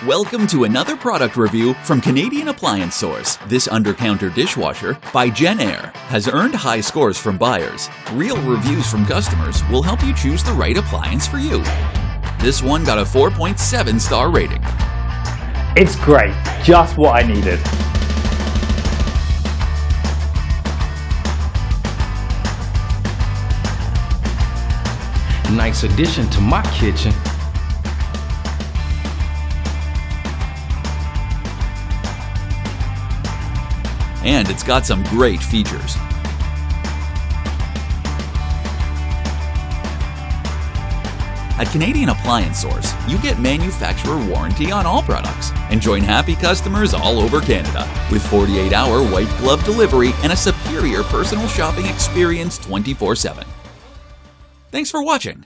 Welcome to another product review from Canadian Appliance Source. This Undercounter Dishwasher by Jenn-Air has earned high scores from buyers. Real reviews from customers will help you choose the right appliance for you. This one got a 4.7 star rating. It's great, just what I needed. Nice addition to my kitchen. And it's got some great features. At Canadian Appliance Source, you get manufacturer warranty on all products and join happy customers all over Canada with 48-hour white glove delivery and a superior personal shopping experience 24/7. Thanks for watching.